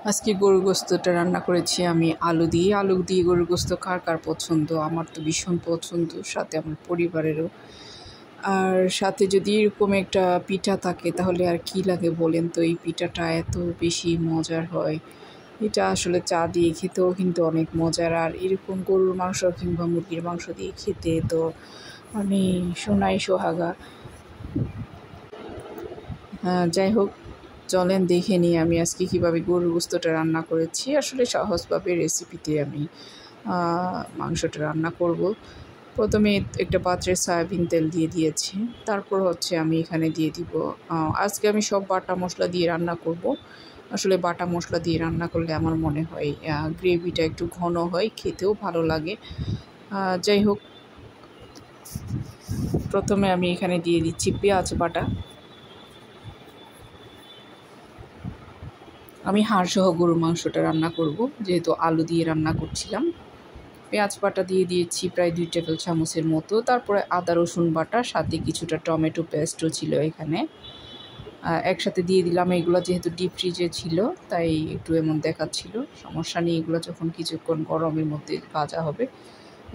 আজকে গরুর গোস্তটা রান্না করেছি আমি আলু দিয়ে গরুর গোস্ত কার কার পছন্দ। আমার তো ভীষণ পছন্দ, সাথে আমার পরিবারেরও। আর সাথে যদি এরকম একটা পিঠা থাকে তাহলে আর কি লাগে বলেন তো। এই পিঠাটা এত বেশি মজার হয়, এটা আসলে চা দিয়ে খেতেও কিন্তু অনেক মজার। আর এরকম গরুর মাংস কিংবা মুরগির মাংস দিয়ে খেতে তো মানে সোনাই সোহাগা। যাই হোক, চলেন দেখে নিই আমি আজকে কীভাবে গরুর গোস্তটা রান্না করেছি। আসলে সহজভাবে রেসিপিতে আমি মাংসটা রান্না করব। প্রথমে একটা পাত্রে সয়াবিন তেল দিয়ে দিয়েছি, তারপর হচ্ছে আমি এখানে দিয়ে দিব আজকে আমি সব বাটা মশলা দিয়ে রান্না করব। আসলে বাটা মশলা দিয়ে রান্না করলে আমার মনে হয় গ্রেভিটা একটু ঘন হয়, খেতেও ভালো লাগে। যাই হোক, প্রথমে আমি এখানে দিয়ে দিচ্ছি পেঁয়াজ বাটা। আমি হাড়সহ গরুর মাংসটা রান্না করব, যেহেতু আলু দিয়ে রান্না করছিলাম। পেঁয়াজ বাটা দিয়ে দিয়েছি প্রায় 2 টেবিল চামচের মতো। তারপরে আদা রসুন বাটা, সাথে কিছুটা টমেটো পেস্টও ছিল এখানে, একসাথে দিয়ে দিলাম। এগুলো যেহেতু ডিপ ফ্রিজে ছিল তাই একটু এমন দেখাচ্ছিল, সমস্যা নেই। এগুলো যখন কিছুক্ষণ গরমের মধ্যে ভাজা হবে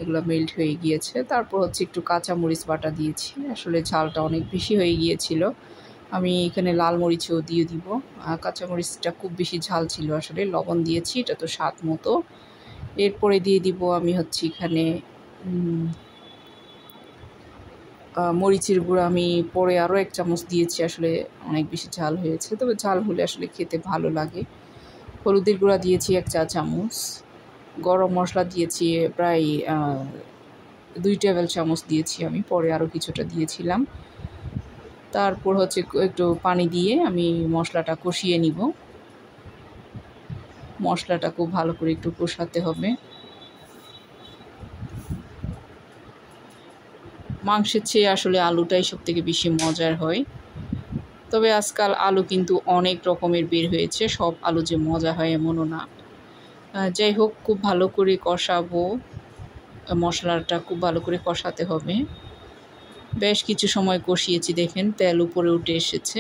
এগুলো মেল্ট হয়ে গিয়েছে। তারপর হচ্ছে একটু কাঁচামরিচ বাটা দিয়েছি, আসলে ঝালটা অনেক বেশি হয়ে গিয়েছিল। আমি এখানে লাল মরিচও দিয়ে দিব, কাঁচামরিচটা খুব বেশি ঝাল ছিল। আসলে লবণ দিয়েছি, এটা তো স্বাদ মতো। এরপরে দিয়ে দিব আমি হচ্ছে এখানে মরিচের গুঁড়া। আমি পরে আরও 1 চামচ দিয়েছি, আসলে অনেক বেশি ঝাল হয়েছে, তবে ঝাল হলে আসলে খেতে ভালো লাগে। হলুদের গুঁড়া দিয়েছি 1 চা চামচ। গরম মশলা দিয়েছি প্রায় 2 টেবিল চামচ দিয়েছি আমি, পরে আরও কিছুটা দিয়েছিলাম। তারপর হচ্ছে একটু পানি দিয়ে আমি মশলাটা কষিয়ে নিব। মশলাটা খুব ভালো করে একটু কষাতে হবে। মাংসের চেয়ে আসলে আলুটাই সবথেকে বেশি মজার হয়। তবে আজকাল আলু কিন্তু অনেক রকমের বের হয়েছে, সব আলু যে মজা হয় এমনও না। যাই হোক, খুব ভালো করে কষাবো, মশলাটা খুব ভালো করে কষাতে হবে। বেশ কিছু সময় কষিয়েছি, দেখেন তেল উপরে উঠে এসেছে।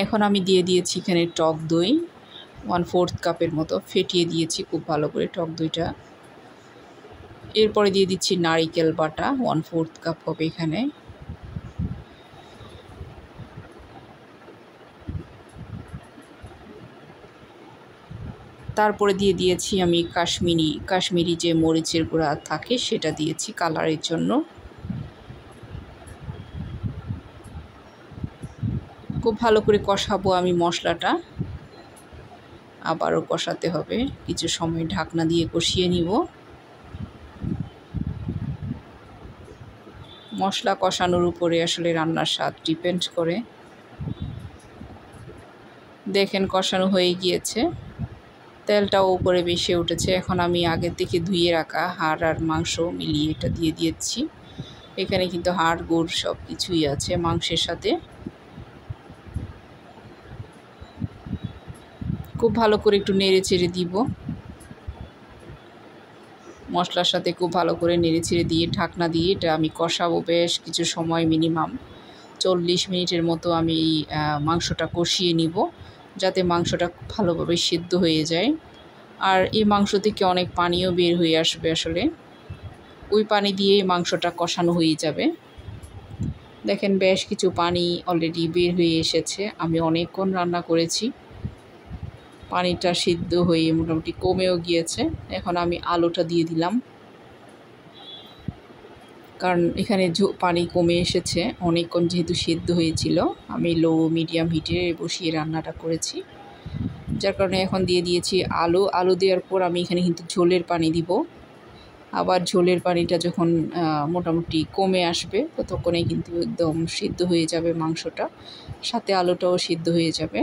এখন আমি দিয়ে দিয়েছি এখানে টক দই 1/4 কাপের মতো, ফেটিয়ে দিয়েছি খুব ভালো করে টক দইটা। এরপরে দিয়ে দিচ্ছি নারিকেল বাটা 1/4 কাপ হবে এখানে। তারপরে দিয়ে দিয়েছি আমি কাশ্মীরি যে মরিচের গুঁড়া থাকে সেটা দিয়েছি কালারের জন্য। খুব ভালো করে কষাবো আমি মশলাটা, আবারও কষাতে হবে কিছু সময়, ঢাকনা দিয়ে কষিয়ে নিব। মশলা কষানোর উপরে আসলে রান্নার স্বাদ ডিপেন্ড করে। দেখেন কষানো হয়ে গিয়েছে, তেলটাও উপরে বেশি উঠেছে। এখন আমি আগে থেকে ধুয়ে রাখা হাড় আর মাংস মিলিয়ে এটা দিয়ে দিয়েছি। এখানে কিন্তু হাড় গুড় সব কিছুই আছে মাংসের সাথে। খুব ভালো করে একটু নেড়ে চেড়ে দিব, মশলার সাথে খুব ভালো করে নেড়ে চেড়ে দিয়ে ঢাকনা দিয়ে এটা আমি কষাবো বেশ কিছু সময়, মিনিমাম 40 মিনিটের মতো আমি মাংসটা কষিয়ে নিব, যাতে মাংসটা খুব ভালোভাবে সিদ্ধ হয়ে যায়। আর এই মাংস থেকে অনেক পানিও বের হয়ে আসবে, আসলে ওই পানি দিয়ে মাংসটা কষানো হয়ে যাবে। দেখেন বেশ কিছু পানি অলরেডি বের হয়ে এসেছে, আমি অনেকক্ষণ রান্না করেছি, পানিটা সিদ্ধ হয়ে মোটামুটি কমেও গিয়েছে। এখন আমি আলুটা দিয়ে দিলাম, কারণ এখানে পানি কমে এসেছে অনেকক্ষণ, যেহেতু সিদ্ধ হয়েছিল। আমি লো মিডিয়াম হিটে বসিয়ে রান্নাটা করেছি, যার কারণে এখন দিয়ে দিয়েছি আলু দেওয়ার পর আমি এখানে কিন্তু ঝোলের পানি দিব। আবার ঝোলের পানিটা যখন মোটামুটি কমে আসবে ততক্ষণে কিন্তু একদম সিদ্ধ হয়ে যাবে মাংসটা, সাথে আলুটাও সিদ্ধ হয়ে যাবে।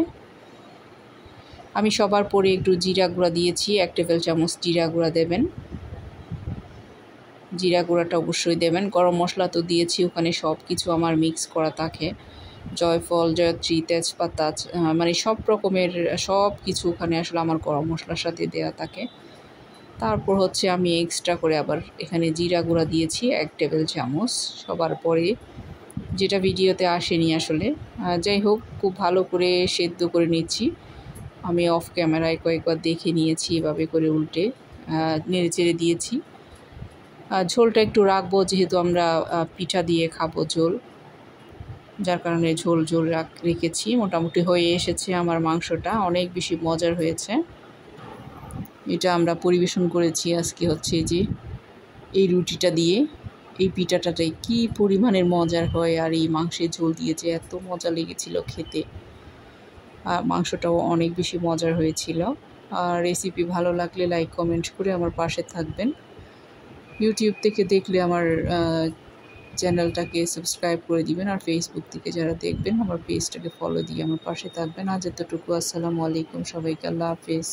আমি সবার পরে একটু জিরা গুঁড়া দিয়েছি, 1 টেবিল চামচ জিরা গুঁড়া দেবেন, জিরা গুঁড়াটা অবশ্যই দেবেন। গরম মশলা তো দিয়েছি, ওখানে সব কিছু আমার মিক্স করা থাকে, জয়ফল, জয়ত্রী, তেজপাতা, মানে সব রকমের সব কিছু ওখানে আসলে আমার গরম মশলার সাথে দেওয়া থাকে। তারপর হচ্ছে আমি এক্সট্রা করে আবার এখানে জিরা গুঁড়া দিয়েছি 1 টেবিল চামচ সবার পরে, যেটা ভিডিওতে আসেনি আসলে। যাই হোক, খুব ভালো করে সেদ্ধ করে নিচ্ছি। আমি অফ ক্যামেরায় কয়েকবার দেখে নিয়েছি, এভাবে করে উল্টে নেড়ে চেড়ে দিয়েছি। ঝোলটা একটু রাখবো, যেহেতু আমরা পিঠা দিয়ে খাবো ঝোল, যার কারণে ঝোল রেখেছি। মোটামুটি হয়ে এসেছে আমার মাংসটা, অনেক বেশি মজার হয়েছে। এটা আমরা পরিবেশন করেছি আজকে হচ্ছে যে এই রুটিটা দিয়ে। এই পিঠাটাই কী পরিমাণের মজার হয়, আর এই মাংসের ঝোল দিয়ে যে এত মজা লেগেছিল খেতে। মাংসটাও অনেক বেশি মজার হয়েছিল। আর রেসিপি ভালো লাগলে লাইক কমেন্ট করে আমার পাশে থাকবেন। ইউটিউব থেকে দেখলে আমার চ্যানেলটাকে সাবস্ক্রাইব করে দিবেন, আর ফেসবুক থেকে যারা দেখবেন আমার পেজটাকে ফলো দিয়ে আমার পাশে থাকবেন। আজ এতটুকু। আসসালামু আলাইকুম সবাইকে, আল্লাহ হাফেজ।